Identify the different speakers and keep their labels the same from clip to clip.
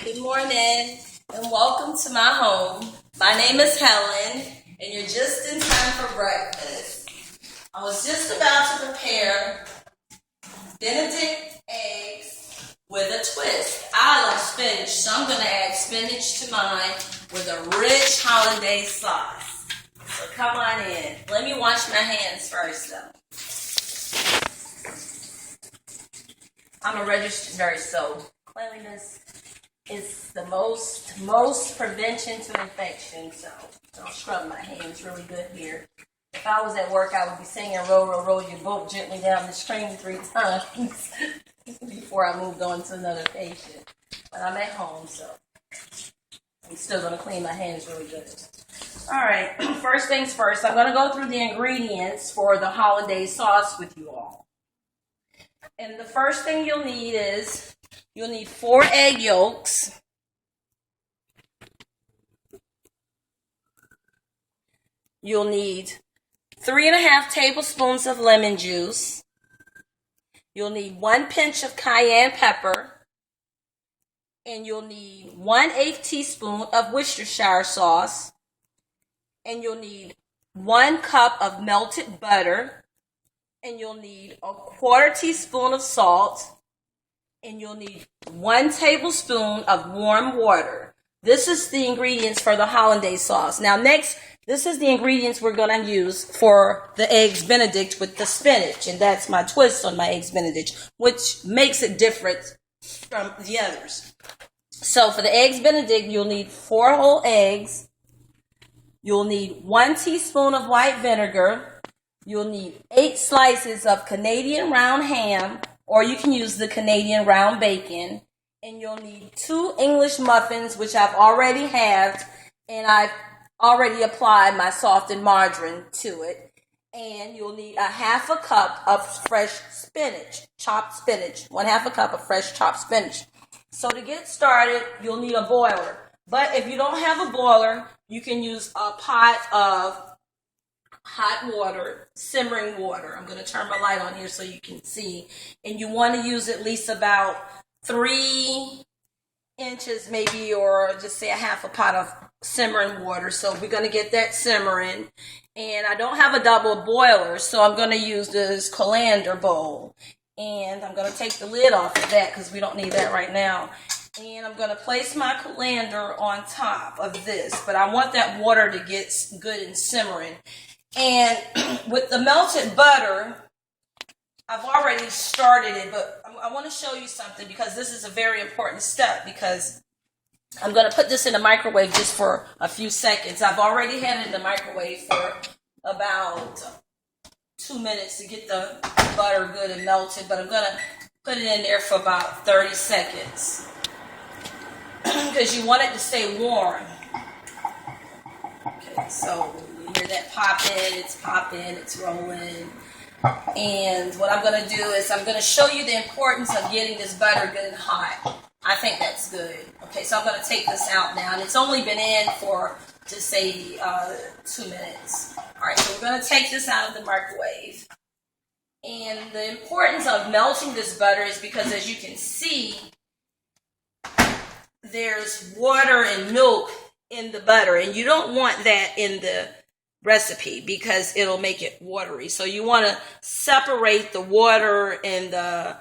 Speaker 1: Good morning and welcome to my home. My name is Helen and you're just in time for breakfast. I was just about to prepare Benedict eggs with a twist. I love spinach, so I'm going to add spinach to mine with a rich Hollandaise sauce. So come on in. Let me wash my hands first though. I'm a registered nurse, so cleanliness is the most prevention to infection, so I'll scrub my hands really good here. If I was at work, I would be singing roll, roll, roll your boat gently down the stream 3 times before I moved on to another patient. But I'm at home, so I'm still going to clean my hands really good. All right, first things first, I'm going to go through the ingredients for the Hollandaise sauce with you all. And the first thing you'll need is, you'll need 4 egg yolks. You'll need 3½ tablespoons of lemon juice. You'll need 1 pinch of cayenne pepper. And you'll need 1/8 teaspoon of Worcestershire sauce. And you'll need 1 cup of melted butter. And you'll need 1/4 teaspoon of salt. And you'll need 1 tablespoon of warm water. This is the ingredients for the Hollandaise sauce. Now next, this is the ingredients we're going to use for the eggs Benedict with the spinach. And that's my twist on my eggs Benedict, which makes it different from the others. So for the eggs Benedict, you'll need 4 whole eggs. You'll need 1 teaspoon of white vinegar. You'll need 8 slices of Canadian round ham, or you can use the Canadian round bacon. And you'll need 2 English muffins, which I've already halved, and I've already applied my softened margarine to it. And you'll need 1/2 cup of fresh spinach, chopped spinach, 1/2 cup of fresh chopped spinach. So to get started, you'll need a boiler. But if you don't have a boiler, you can use a pot of hot water, simmering water. I'm going to turn my light on here so you can see. And you want to use at least about 3 inches maybe, or just say 1/2 pot of simmering water. So we're going to get that simmering. And I don't have a double boiler, so I'm going to use this colander bowl. And I'm going to take the lid off of that because we don't need that right now. And I'm going to place my colander on top of this. But I want that water to get good and simmering. And with the melted butter, I've already started it, but I want to show you something because this is a very important step, because I'm going to put this in the microwave just for a few seconds. I've already had it in the microwave for about 2 minutes to get the butter good and melted, but I'm going to put it in there for about 30 seconds because you want it to stay warm. Okay, so you hear that popping, it's rolling. And what I'm going to do is I'm going to show you the importance of getting this butter good and hot. I think that's good. Okay, so I'm going to take this out now. And it's only been in for, just say, 2 minutes. All right, so we're going to take this out of the microwave. And the importance of melting this butter is because, as you can see, there's water and milk in the butter. And you don't want that in the recipe because it'll make it watery. So you want to separate the water and the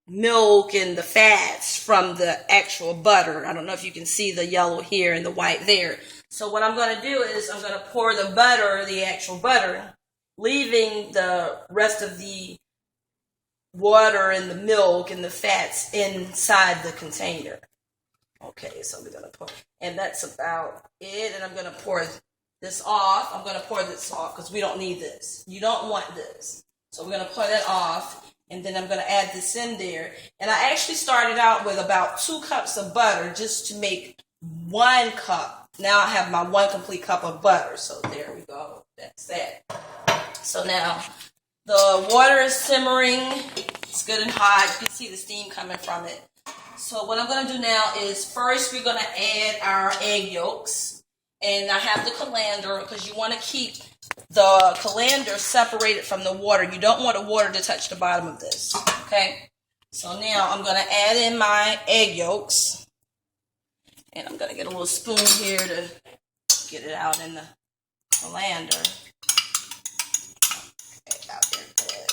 Speaker 1: milk and the fats from the actual butter. I don't know if you can see the yellow here and the white there. So what I'm going to do is I'm going to pour the butter, the actual butter, leaving the rest of the water and the milk and the fats inside the container. Okay, so we're going to pour, and that's about it. And I'm going to pour this off. I'm going to pour this off because we don't need this. You don't want this. So we're going to pour that off. And then I'm going to add this in there. And I actually started out with about 2 cups of butter just to make 1 cup. Now I have my 1 complete cup of butter. So there we go. That's that. So now the water is simmering. It's good and hot. You can see the steam coming from it. So what I'm going to do now is first we're going to add our egg yolks. And I have the colander because you want to keep the colander separated from the water. You don't want the water to touch the bottom of this. Okay. So now I'm going to add in my egg yolks. And I'm going to get a little spoon here to get it out in the colander. Okay, out there good.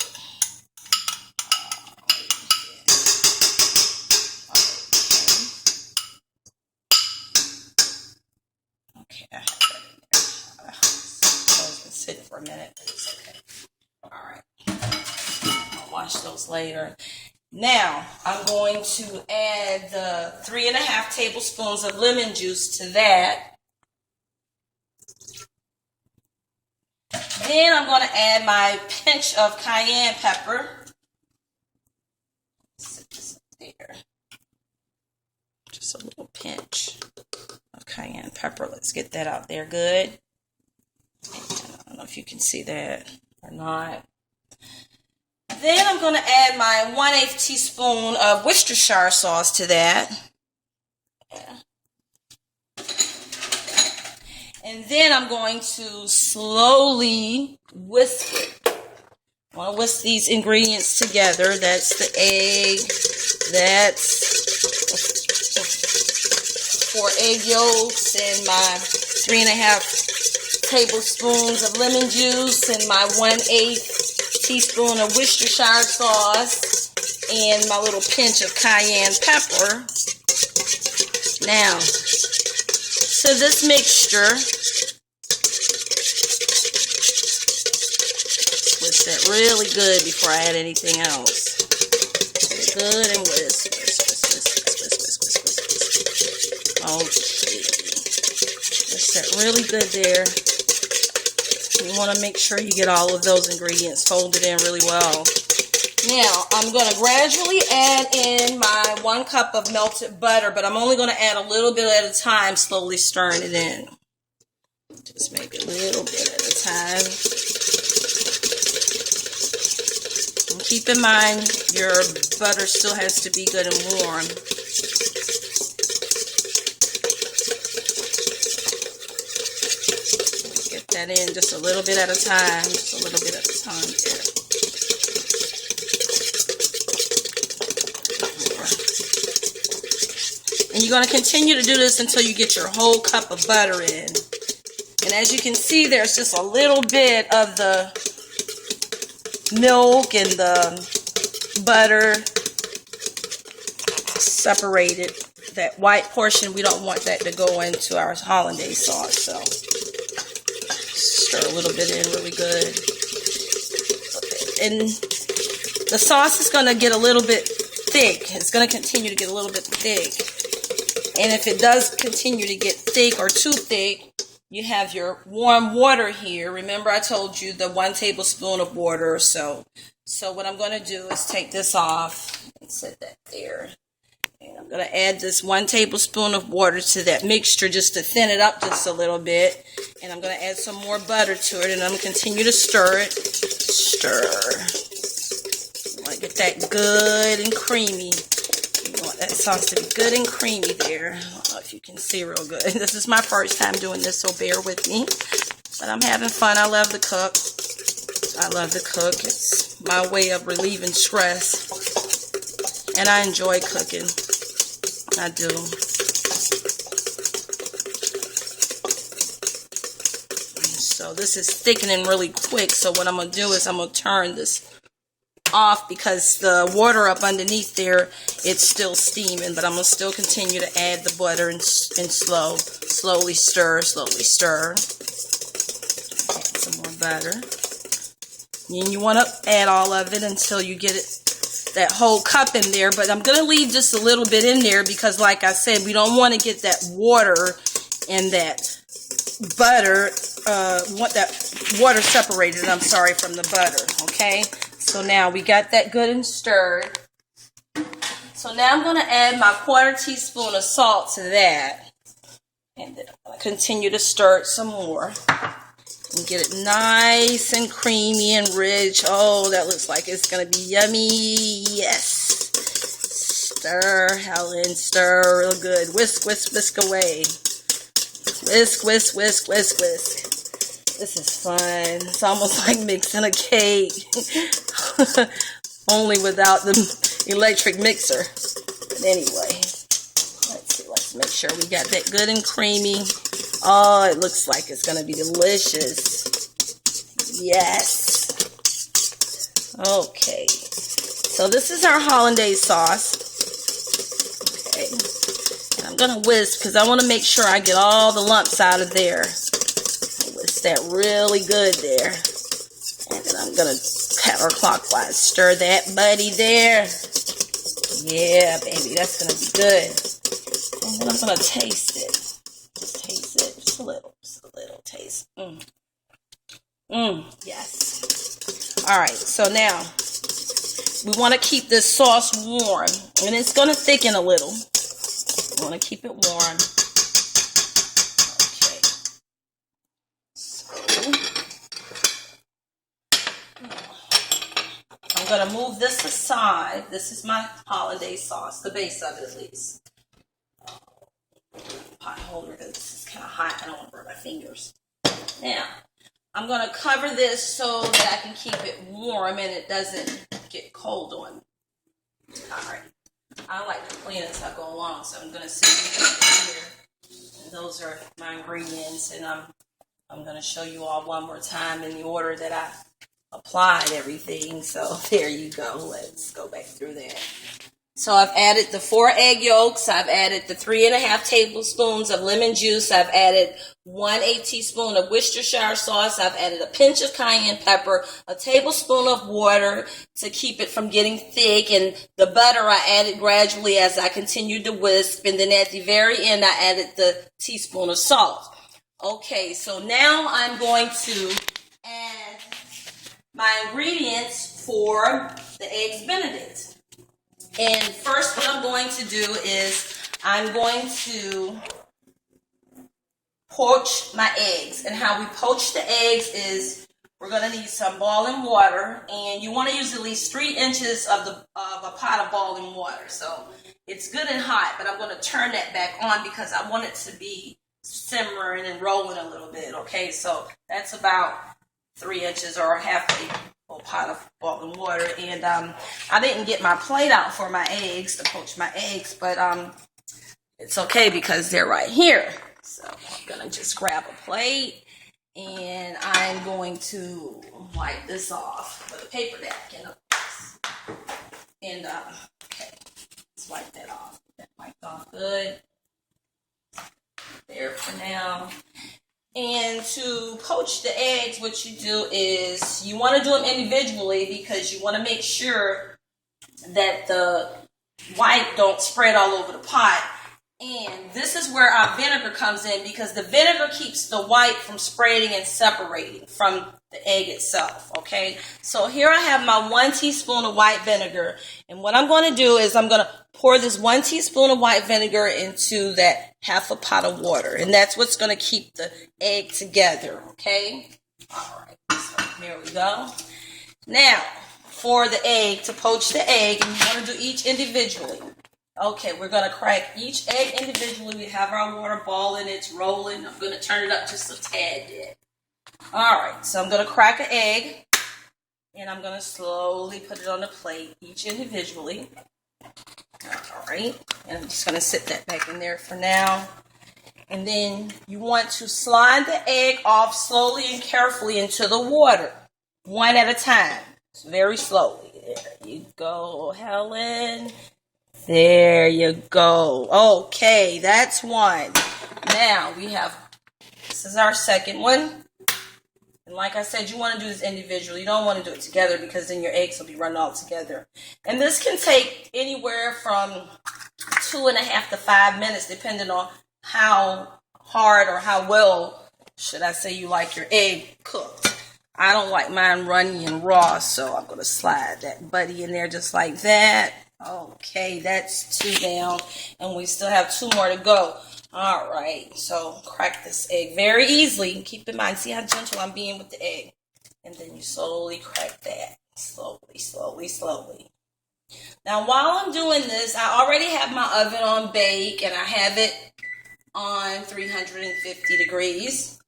Speaker 1: Okay, I have that in there. I was going to sit for a minute, but it's okay. Alright. I'll wash those later. Now, I'm going to add the 3½ tablespoons of lemon juice to that. Then I'm going to add my pinch of cayenne pepper. Set this up there. Just a little pinch of cayenne pepper. Let's get that out there good. And I don't know if you can see that or not. Then I'm going to add my 1/8 teaspoon of Worcestershire sauce to that. And then I'm going to slowly whisk it. I want to whisk these ingredients together. That's the egg. That's 4 egg yolks and my 3½ tablespoons of lemon juice and my 1/8 teaspoon of Worcestershire sauce and my little pinch of cayenne pepper. Now, so this mixture, whisk that really good before I add anything else. Good and whisk. Okay. Whisk that really good there. You want to make sure you get all of those ingredients folded in really well. Now, I'm going to gradually add in my 1 cup of melted butter, but I'm only going to add a little bit at a time, slowly stirring it in. Just maybe a little bit at a time. And keep in mind, your butter still has to be good and warm. That in just a little bit at a time, just a little bit at a time here. And you're going to continue to do this until you get your whole cup of butter in. And as you can see, there's just a little bit of the milk and the butter separated. That white portion, we don't want that to go into our hollandaise sauce, so stir a little bit in really good. And the sauce is going to get a little bit thick. It's going to continue to get a little bit thick. And if it does continue to get thick or too thick, you have your warm water here. Remember I told you the 1 tablespoon of water or so. So what I'm going to do is take this off and set that there. And I'm going to add this 1 tablespoon of water to that mixture just to thin it up just a little bit. And I'm going to add some more butter to it, and I'm going to continue to stir it. Stir. You want to get that good and creamy. You want that sauce to be good and creamy there. I don't know if you can see real good. This is my first time doing this, so bear with me. But I'm having fun. I love to cook. I love to cook. It's my way of relieving stress. And I enjoy cooking. I do. So this is thickening really quick. So what I'm going to do is I'm going to turn this off because the water up underneath there, it's still steaming. But I'm going to still continue to add the butter and slowly stir, slowly stir. Add some more butter. And you want to add all of it until you get it, that whole cup in there. But I'm going to leave just a little bit in there because, like I said, we don't want to get that water and that butter, want that water separated, I'm sorry, from the butter, okay? So now we got that good and stirred. So now I'm going to add my 1/4 teaspoon of salt to that. And then I'm going to continue to stir it some more. And get it nice and creamy and rich. Oh, that looks like it's going to be yummy. Yes. Stir, Helen, stir real good. Whisk, whisk, whisk away. Whisk, whisk, whisk, whisk, whisk. This is fun. It's almost like mixing a cake. Only without the electric mixer. But anyway, let's see. Let's make sure we got that good and creamy. Oh, it looks like it's going to be delicious. Yes. Okay. So this is our Hollandaise sauce. Okay. And I'm going to whisk because I want to make sure I get all the lumps out of there. Whisk that really good there. And then I'm going to counterclockwise stir that buddy there. Yeah, baby, that's going to be good. And then I'm going to taste it. Just taste it. Just a little taste. Yes. All right, so now we want to keep this sauce warm. And it's going to thicken a little. We want to keep it warm. Okay. So I'm going to move this aside. This is my Hollandaise sauce, the base of it at least. Pot holder, this is kind of hot. I don't want to burn my fingers. Now, I'm going to cover this so that I can keep it warm and it doesn't get cold on me. All right. I like to clean it as I go along, so I'm going to sit here. And those are my ingredients, and I'm going to show you all one more time in the order that I applied everything. So there you go. Let's go back through that. So I've added the 4 egg yolks. I've added the 3½ tablespoons of lemon juice. I've added 1/8 teaspoon of Worcestershire sauce. I've added a pinch of cayenne pepper, a tablespoon of water to keep it from getting thick, and the butter I added gradually as I continued to whisk, and then at the very end I added the teaspoon of salt. Okay, so now I'm going to add my ingredients for the eggs Benedict. And first what I'm going to do is I'm going to poach my eggs. And how we poach the eggs is we're going to need some boiling water. And you want to use at least 3 inches of a pot of boiling water. So it's good and hot, but I'm going to turn that back on because I want it to be simmering and rolling a little bit. Okay, so that's about 3 inches or half a pot of boiling water. And I didn't get my plate out for my eggs to poach my eggs, but it's okay because they're right here. So I'm gonna just grab a plate and I'm going to wipe this off with a paper napkin. And okay, let's wipe that off. That wiped off good. There for now. And to poach the eggs, what you do is you want to do them individually because you want to make sure that the white don't spread all over the pot. And this is where our vinegar comes in because the vinegar keeps the white from spreading and separating from the egg itself, okay? So here I have my 1 teaspoon of white vinegar. And what I'm going to do is I'm going to pour this 1 teaspoon of white vinegar into that half a pot of water. And that's what's going to keep the egg together, okay? All right, so here we go. Now, for the egg, to poach the egg, and you want to do each individually. Okay, we're going to crack each egg individually. We have our water boiling, it's rolling. I'm going to turn it up just a tad bit. All right, so I'm going to crack an egg, and I'm going to slowly put it on the plate, each individually. All right, and I'm just going to sit that back in there for now. And then you want to slide the egg off slowly and carefully into the water, one at a time. Very slowly. There you go, Helen. There you go. Okay, that's one. Now we have, this is our second one. And like I said, you want to do this individually. You don't want to do it together because then your eggs will be running all together. And this can take anywhere from 2.5 to 5 minutes, depending on how hard or how well, should I say, you like your egg cooked. I don't like mine runny and raw, so I'm going to slide that buddy in there just like that. Okay, that's 2 down, and we still have 2 more to go. All right, so crack this egg very easily. Keep in mind, see how gentle I'm being with the egg. And then you slowly crack that. Slowly, slowly, slowly. Now, while I'm doing this, I already have my oven on bake, and I have it on 350 degrees.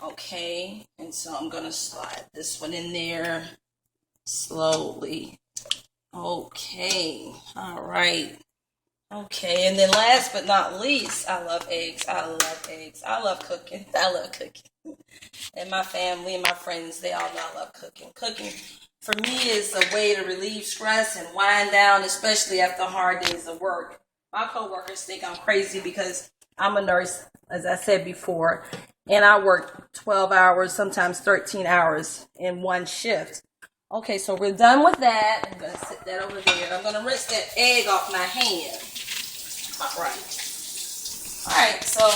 Speaker 1: Okay, and so I'm going to slide this one in there slowly. Okay, all right. Okay, and then last but not least, I love eggs. I love eggs. I love cooking. I love cooking. And my family and my friends, they all know I love cooking. Cooking, for me, is a way to relieve stress and wind down, especially after hard days of work. My coworkers think I'm crazy because I'm a nurse, as I said before, and I work 12 hours, sometimes 13 hours in one shift. Okay, so we're done with that. I'm going to sit that over there. I'm going to rinse that egg off my hand. All right, so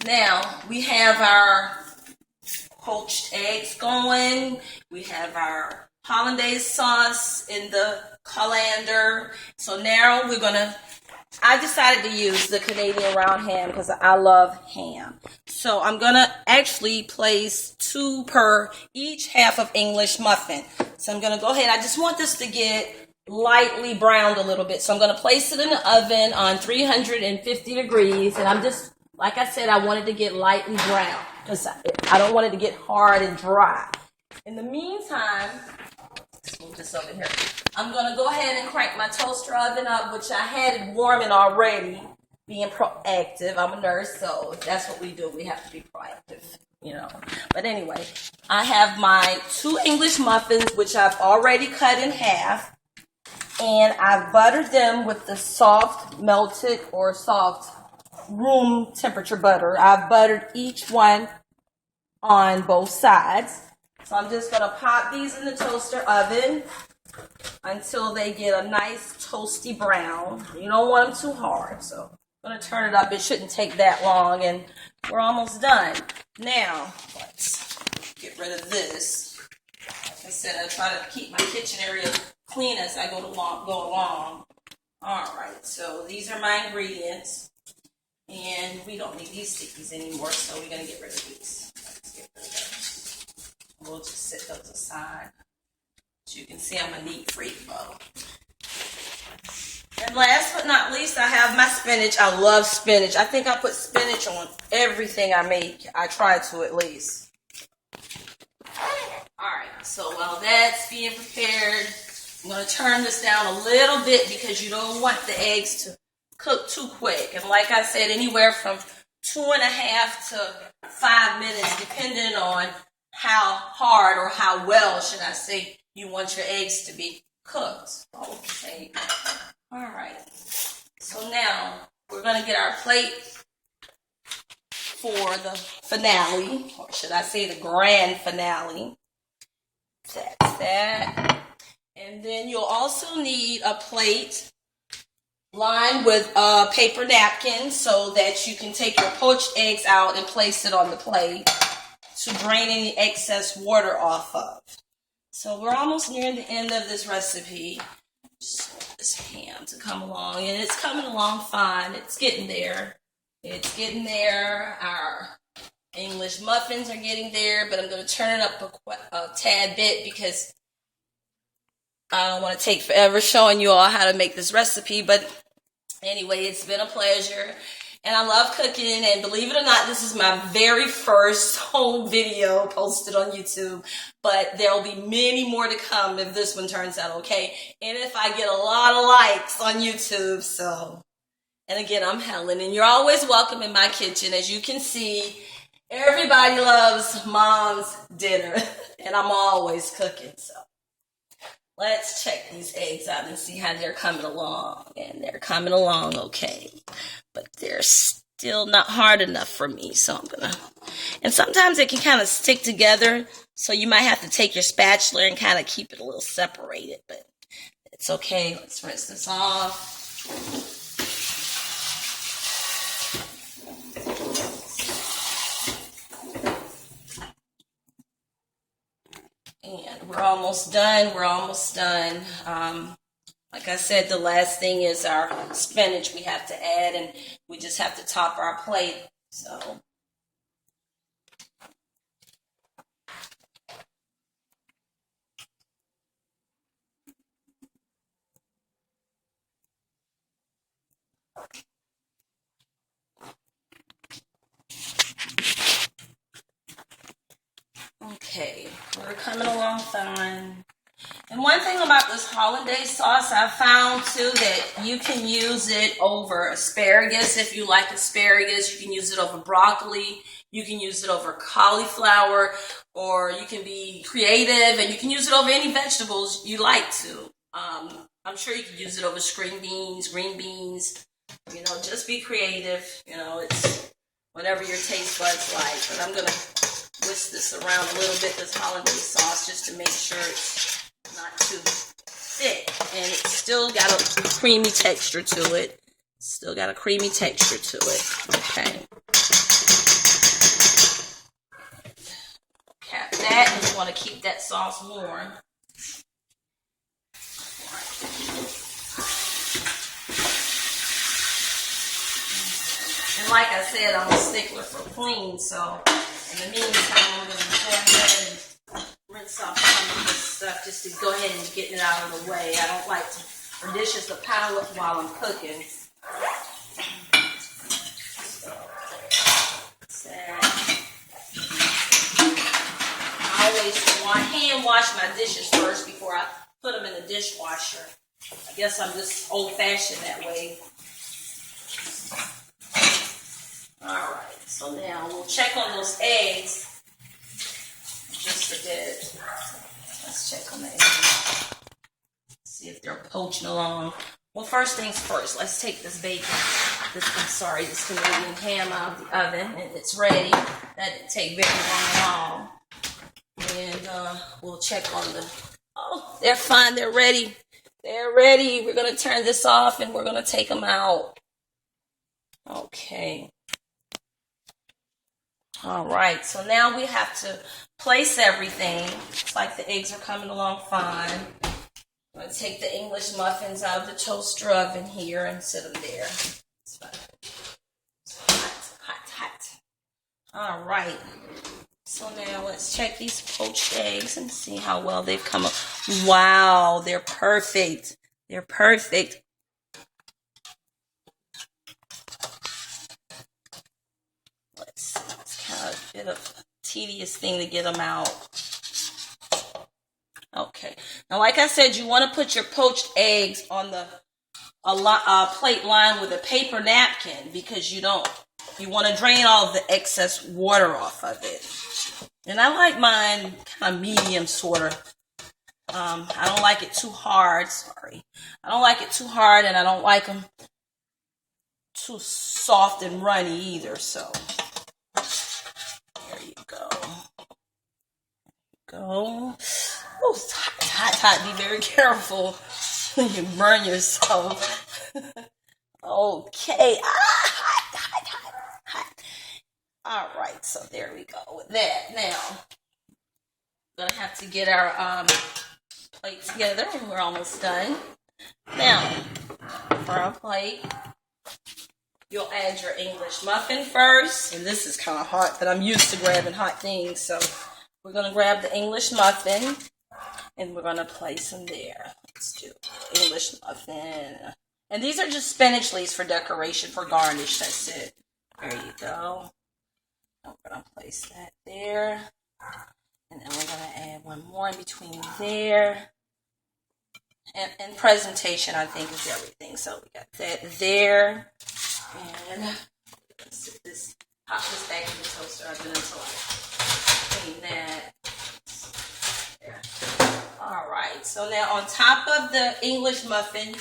Speaker 1: now we have our poached eggs going. We have our Hollandaise sauce in the colander. So now I decided to use the Canadian round ham because I love ham. So I'm going to actually place 2 per each half of English muffin. So I'm going to go ahead. I just want this to get lightly browned a little bit. So I'm going to place it in the oven on 350 degrees. And I'm just, like I said, I wanted to get lightly brown because I don't want it to get hard and dry. In the meantime, let's move this over here. I'm going to go ahead and crank my toaster oven up, which I had it warming already, being proactive. I'm a nurse, so that's what we do. We have to be proactive, But anyway, I have my 2 English muffins, which I've already cut in half. And I've buttered them with the soft melted or soft room temperature butter. I've buttered each one on both sides. So I'm just going to pop these in the toaster oven until they get a nice toasty brown. You don't want them too hard. So I'm going to turn it up. It shouldn't take that long. And we're almost done. Now, let's get rid of this. Like I said, I try to keep my kitchen area clean as I go along. All right, so these are my ingredients, and we don't need these stickies anymore, so we're gonna get rid of these. Let's get rid of those. We'll just set those aside. As you can see, I'm a neat freak, though. And last but not least, I have my spinach. I love spinach. I think I put spinach on everything I make. I try to, at least. All right, so while that's being prepared, I'm going to turn this down a little bit because you don't want the eggs to cook too quick. And like I said, anywhere from 2.5 to 5 minutes, depending on how hard or how well, should I say, you want your eggs to be cooked. Okay. All right. So now we're going to get our plate for the finale, or should I say the grand finale. That's that. And then you'll also need a plate lined with a paper napkin so that you can take your poached eggs out and place it on the plate to drain any excess water off of. So we're almost near the end of this recipe. Just want this ham to come along, and it's coming along fine. It's getting there. It's getting there. Our English muffins are getting there, but I'm going to turn it up a tad bit because I don't want to take forever showing you all how to make this recipe. But anyway, it's been a pleasure. And I love cooking. And believe it or not, this is my very first home video posted on YouTube. But there will be many more to come if this one turns out okay. And if I get a lot of likes on YouTube. So, and again, I'm Helen. And you're always welcome in my kitchen. As you can see, everybody loves Mom's dinner. And I'm always cooking. So let's check these eggs out and see how they're coming along. And they're coming along okay. But they're still not hard enough for me. So I'm going to... And sometimes it can kind of stick together. So you might have to take your spatula and kind of keep it a little separated. But it's okay. Let's rinse this off. And we're almost done. We're almost done. Like I said, the last thing is our spinach we have to add, and we just have to top our plate. So okay, we're coming along fine. And one thing about this hollandaise sauce, I found too that you can use it over asparagus if you like asparagus. You can use it over broccoli. You can use it over cauliflower, or you can be creative and you can use it over any vegetables you like to. I'm sure you can use it over string beans, green beans. You know, just be creative. You know, it's whatever your taste buds like. But I'm going to whisk this around a little bit, this hollandaise sauce, just to make sure it's not too thick. And it's still got a creamy texture to it. Still got a creamy texture to it. Okay. Cap that, and you want to keep that sauce warm. And like I said, I'm a stickler for clean, so in the meantime, I'm going to go ahead and rinse off some of this stuff just to go ahead and get it out of the way. I don't like for dishes to pile up while I'm cooking. So, I always hand wash my dishes first before I put them in the dishwasher. I guess I'm just old-fashioned that way. Alright, so now we'll check on those eggs just a bit. Let's check on the eggs. See if they're poaching along. Well, first things first, let's take this bacon, this Canadian ham out of the oven, and it's ready. That didn't take very long at all. And we'll check on oh, they're fine, they're ready. They're ready. We're going to turn this off and we're going to take them out. Okay. All right, so now we have to place everything. It's like the eggs are coming along fine. I'm going to take the English muffins out of the toaster oven here and set them there. It's fine. It's hot, hot, hot. All right. So now let's check these poached eggs and see how well they've come up. Wow, they're perfect. They're perfect. Let's see. It's kind of a bit of a tedious thing to get them out. Okay. Now, like I said, you want to put your poached eggs on the plate lined with a paper napkin because you want to drain all of the excess water off of it. And I like mine kind of medium, sort of. I don't like it too hard. Sorry. I don't like it too hard, and I don't like them too soft and runny either. So, there you go. Oh, it's hot, hot. Be very careful when you burn yourself. Okay. Hot. All right, so there we go with that. Now, we're going to have to get our plate together, and we're almost done. Now, for our plate, you'll add your English muffin first. And this is kind of hot, but I'm used to grabbing hot things. So, we're going to grab the English muffin, and we're going to place them there. Let's do English muffin. And these are just spinach leaves for decoration, for garnish. That's it. There you go. We're going to place that there. And then we're going to add one more in between there. And presentation, I think, is everything. So we got that there. And let's pop this back in the toaster oven until I clean that. There. All right. So now on top of the English muffin,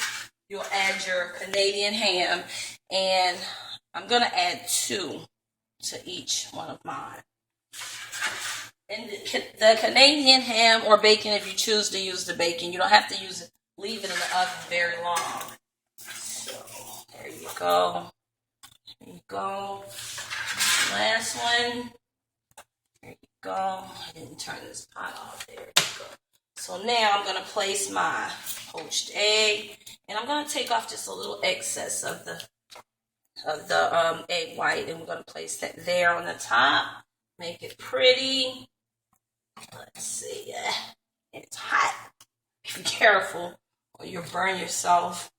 Speaker 1: you'll add your Canadian ham. And I'm going to add 2. To each one of mine. And the Canadian ham or bacon, if you choose to use the bacon, you don't have to leave it in the oven very long. So, there you go. There you go. Last one. There you go. I didn't turn this pot off. There you go. So now I'm going to place my poached egg, and I'm going to take off just a little excess of the egg white, and we're going to place that there on the top. Make it pretty. Let's see. It's hot. Be careful or you'll burn yourself.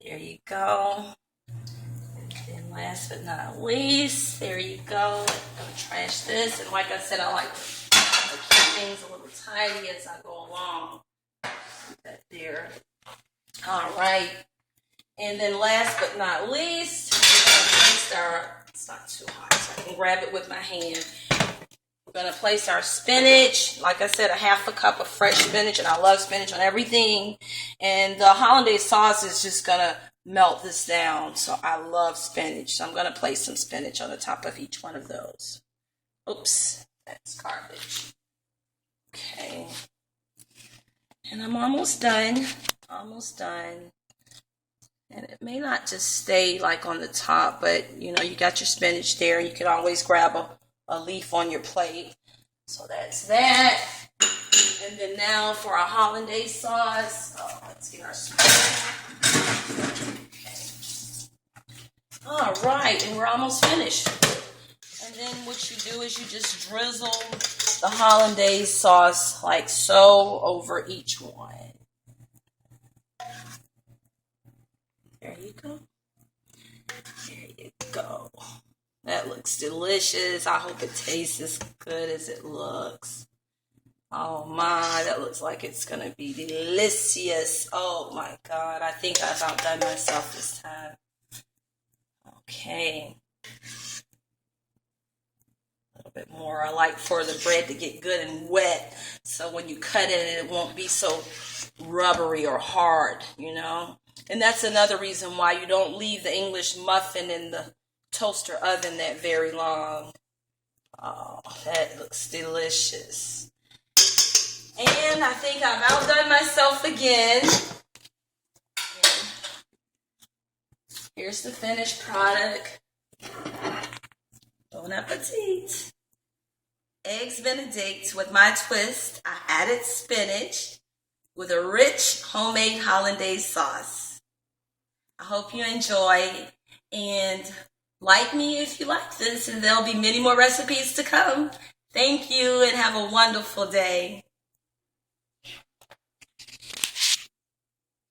Speaker 1: There you go. And then last but not least, there you go. I'm going to trash this. And like I said, I like to keep things a little tidy as I go along. that there. All right. And then last but not least, we're going to place our, it's not too hot, so I can grab it with my hand. We're going to place our spinach. Like I said, a half a cup of fresh spinach, and I love spinach on everything. And the hollandaise sauce is just going to melt this down. So I love spinach. So I'm going to place some spinach on the top of each one of those. Oops, that's garbage. Okay. And I'm almost done. Almost done. And it may not just stay like on the top, but you know, you got your spinach there. You can always grab a leaf on your plate. So that's that. And then now for our hollandaise sauce. Oh, let's get our spinach. Okay. All right, and we're almost finished. And then what you do is you just drizzle the hollandaise sauce like so over each one. There you go. There you go. That looks delicious. I hope it tastes as good as it looks. Oh my, that looks like it's going to be delicious. Oh my God, I think I've outdone myself this time. Okay. A little bit more. I like for the bread to get good and wet, so when you cut it, it won't be so rubbery or hard, you know. And that's another reason why you don't leave the English muffin in the toaster oven that very long. Oh, that looks delicious. And I think I've outdone myself again. Here's the finished product. Bon appetit. Eggs Benedict with my twist. I added spinach with a rich homemade hollandaise sauce. I hope you enjoy, and like me if you like this, and there'll be many more recipes to come. Thank you, and have a wonderful day.